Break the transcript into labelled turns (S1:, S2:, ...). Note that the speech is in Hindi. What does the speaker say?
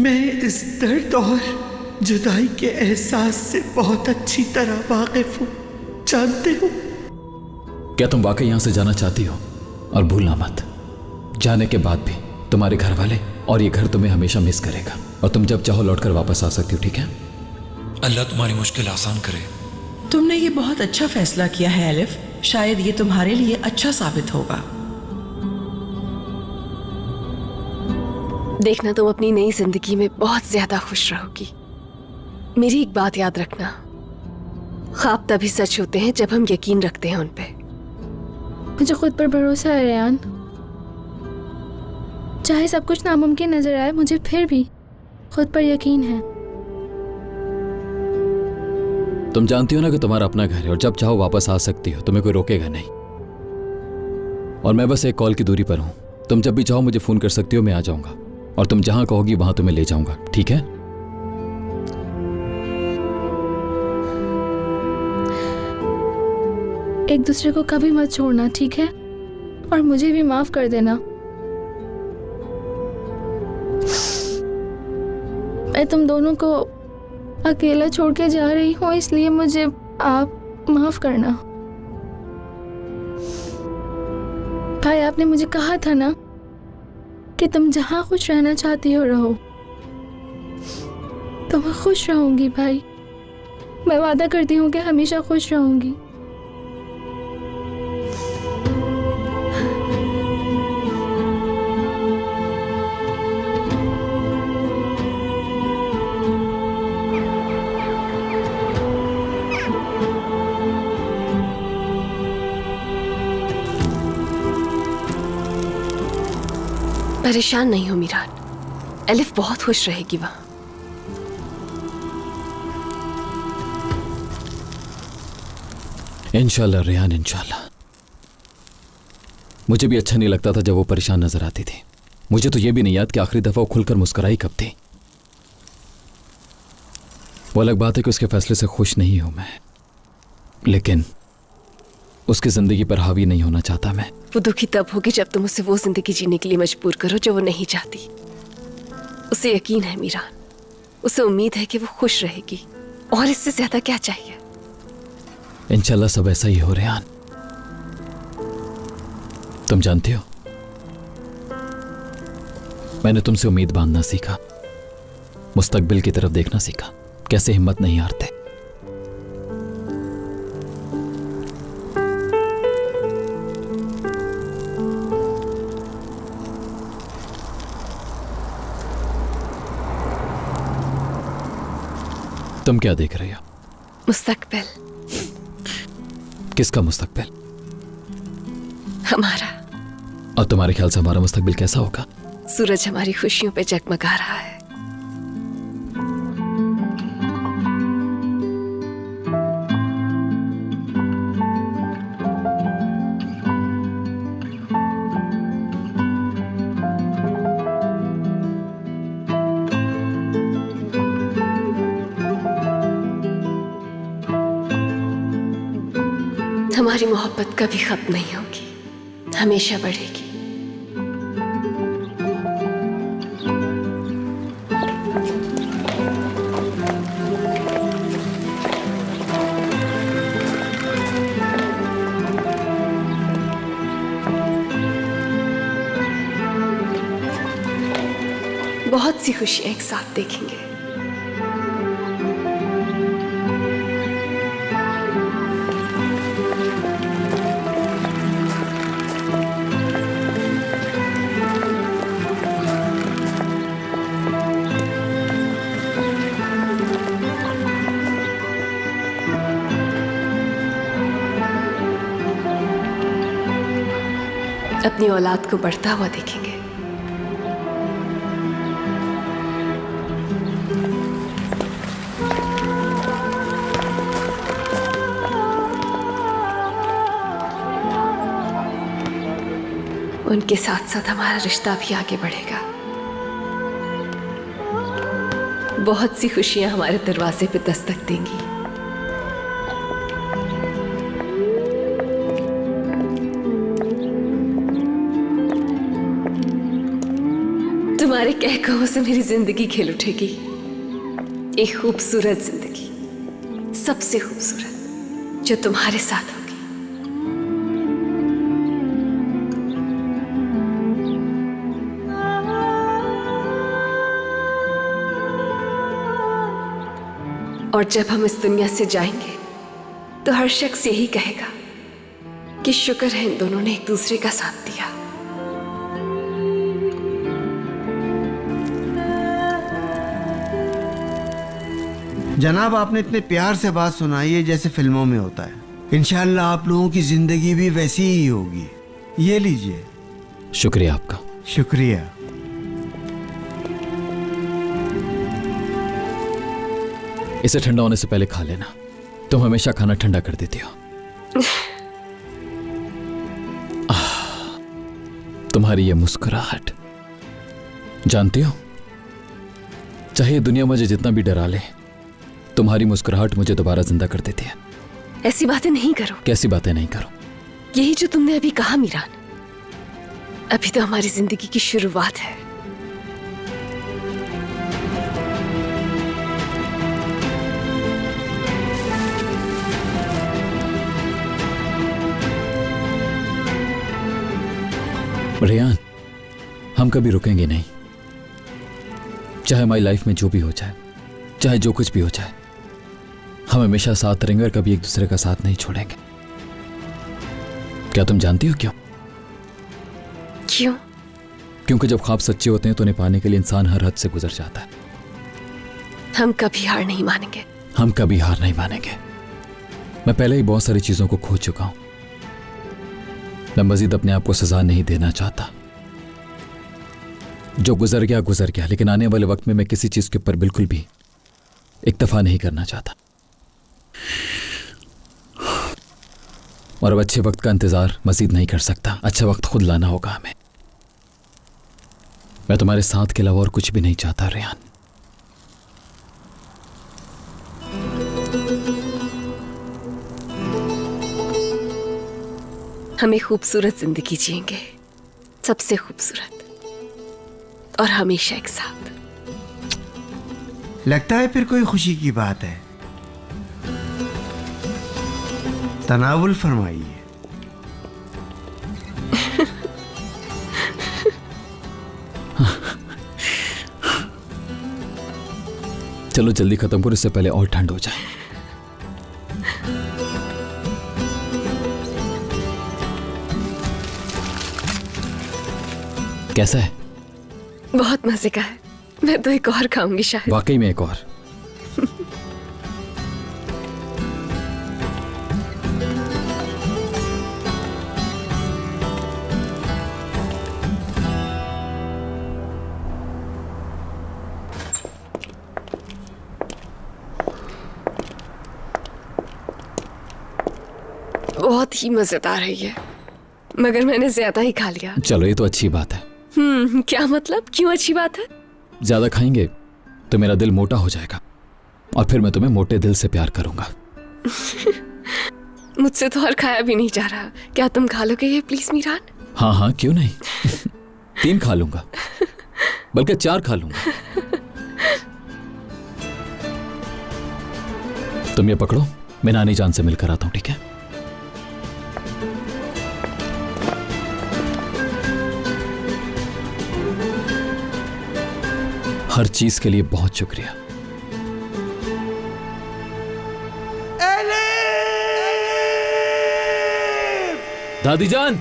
S1: मैं इस दर्द और जुदाई के एहसास से बहुत अच्छी तरह वाकिफ हूँ, जानते हो।
S2: क्या तुम वाकई यहां से जाना चाहती हो? और भूलना मत, जाने के बाद भी तुम्हारे घर वाले और ये घर तुम्हें हमेशा मिस करेगा, और तुम जब चाहो लौटकर वापस आ सकती हो, ठीक है?
S3: अल्लाह तुम्हारी मुश्किल आसान करे।
S4: तुमने ये बहुत अच्छा फैसला किया है एलिफ, शायद ये तुम्हारे लिए अच्छा साबित होगा।
S5: देखना, तुम अपनी नई जिंदगी में बहुत ज्यादा खुश रहोगी। मेरी एक बात याद रखना, ख्वाब तभी सच होते हैं जब हम यकीन रखते हैं उन पे।
S6: मुझे खुद पर भरोसा है रेयान, चाहे सब कुछ नामुमकिन नजर आए, मुझे फिर भी खुद पर यकीन है।
S2: तुम जानती हो ना कि तुम्हारा अपना घर है और जब चाहो वापस आ सकती हो, तुम्हें कोई रोकेगा नहीं। और मैं बस एक कॉल की दूरी पर हूं, तुम जब भी चाहो मुझे फोन कर सकती हो, मैं आ जाऊंगा और तुम जहां कहोगी वहां तुम्हें ले जाऊंगा, ठीक है?
S6: एक दूसरे को कभी मत छोड़ना, ठीक है? और मुझे भी माफ कर देना। मैं तुम दोनों को अकेला छोड़ के जा रही हूँ, इसलिए मुझे आप माफ करना। भाई, आपने मुझे कहा था ना कि तुम जहां खुश रहना चाहती हो रहो, तो मैं खुश रहूंगी भाई। मैं वादा करती हूँ कि हमेशा खुश रहूंगी।
S5: परेशान नहीं हो मीरान, एलिफ बहुत खुश रहेगी वहां।
S2: इंशाल्लाह रेहान, इंशाल्लाह। मुझे भी अच्छा नहीं लगता था जब वो परेशान नजर आती थी। मुझे तो ये भी नहीं याद कि आखिरी दफा वो खुलकर मुस्कुराई कब थी। वो अलग बात है कि उसके फैसले से खुश नहीं हूं मैं, लेकिन उसकी जिंदगी पर हावी नहीं होना चाहता मैं।
S5: वो दुखी तब होगी जब तुम उसे वो जिंदगी जीने के लिए मजबूर करो जो वो नहीं चाहती। उसे यकीन है मीरान, उसे उम्मीद है कि वो खुश रहेगी, और इससे ज्यादा क्या चाहिए।
S2: इंशाल्लाह सब ऐसा ही हो रेहान। तुम जानती हो, मैंने तुमसे उम्मीद बांधना सीखा, मुस्तकबिल की तरफ देखना सीखा, कैसे हिम्मत नहीं हारते। तुम क्या देख रही हो?
S5: मुस्तकबिल।
S2: किसका मुस्तकबिल?
S5: हमारा।
S2: और तुम्हारे ख्याल से हमारा मुस्तकबिल कैसा होगा?
S5: सूरज हमारी खुशियों पे जगमगा रहा है। हमारी मोहब्बत कभी खत्म नहीं होगी, हमेशा बढ़ेगी। बहुत सी खुशियां एक साथ देखेंगे। अपनी औलाद को बढ़ता हुआ देखेंगे। उनके साथ साथ हमारा रिश्ता भी आगे बढ़ेगा। बहुत सी खुशियां हमारे दरवाजे पे दस्तक देंगी। तुम्हारे कह कहो से मेरी जिंदगी खिल उठेगी। एक खूबसूरत जिंदगी, सबसे खूबसूरत, जो तुम्हारे साथ होगी। और जब हम इस दुनिया से जाएंगे तो हर शख्स यही कहेगा कि शुक्र है इन दोनों ने एक दूसरे का साथ दिया।
S7: जनाब, आपने इतने प्यार से बात सुनाई है जैसे फिल्मों में होता है। इंशाअल्लाह आप लोगों की जिंदगी भी वैसी ही होगी। ये लीजिए।
S2: शुक्रिया आपका।
S7: शुक्रिया।
S2: इसे ठंडा होने से पहले खा लेना। तुम हमेशा खाना ठंडा कर देती हो। तुम्हारी ये मुस्कुराहट, जानती हो, चाहे दुनिया मुझे जितना भी डरा ले, तुम्हारी मुस्कुराहट मुझे दोबारा जिंदा कर देती है।
S5: ऐसी बातें नहीं करो।
S2: कैसी बातें नहीं करो?
S5: यही जो तुमने अभी कहा मीरान, अभी तो हमारी जिंदगी की शुरुआत है।
S2: रेयान, हम कभी रुकेंगे नहीं। चाहे हमारी लाइफ में जो भी हो जाए, चाहे जो कुछ भी हो जाए, हम हमेशा साथ रहेंगे और कभी एक दूसरे का साथ नहीं छोड़ेंगे। क्या तुम जानती हो क्यों?
S5: क्यों?
S2: क्योंकि जब ख्वाब सच्चे होते हैं तो उन्हें पाने के लिए इंसान हर हद से गुजर जाता है।
S5: हम कभी हार नहीं मानेंगे।
S2: हम कभी हार नहीं मानेंगे। मैं पहले ही बहुत सारी चीजों को खो चुका हूं। मैं मजीद अपने आप को सजा नहीं देना चाहता। जो गुजर गया, लेकिन आने वाले वक्त में मैं किसी चीज के ऊपर बिल्कुल भी इक्तफा नहीं करना चाहता। और अब अच्छे वक्त का इंतजार मजीद नहीं कर सकता। अच्छा वक्त खुद लाना होगा हमें। मैं तुम्हारे साथ के अलावा और कुछ भी नहीं चाहता रेयान।
S5: हम एक खूबसूरत जिंदगी जिएंगे, सबसे खूबसूरत, और हमेशा एक साथ।
S7: लगता है फिर कोई खुशी की बात है। तनावुल फरमाइए।
S2: चलो जल्दी खत्म करो, इससे पहले और ठंड हो जाए। कैसा है?
S5: बहुत मजे का है। मैं तो एक और खाऊंगी शायद।
S2: वाकई में एक और।
S5: बहुत ही मजेदार है ये, मगर मैंने ज्यादा ही खा लिया।
S2: चलो ये तो अच्छी बात है।
S5: क्या मतलब? क्यों अच्छी बात है?
S2: ज्यादा खाएंगे तो मेरा दिल मोटा हो जाएगा और फिर मैं तुम्हें मोटे दिल से प्यार करूंगा।
S5: मुझसे तो और खाया भी नहीं जा रहा। क्या तुम खा लोगे ये प्लीज मीरान?
S2: हाँ हाँ, क्यों नहीं। 3 खा लूंगा, बल्कि 4 खा लूंगा। तुम ये पकड़ो, मैं नानी जान से मिलकर आता हूं, ठीक है? हर चीज के लिए बहुत शुक्रिया। दादी जान।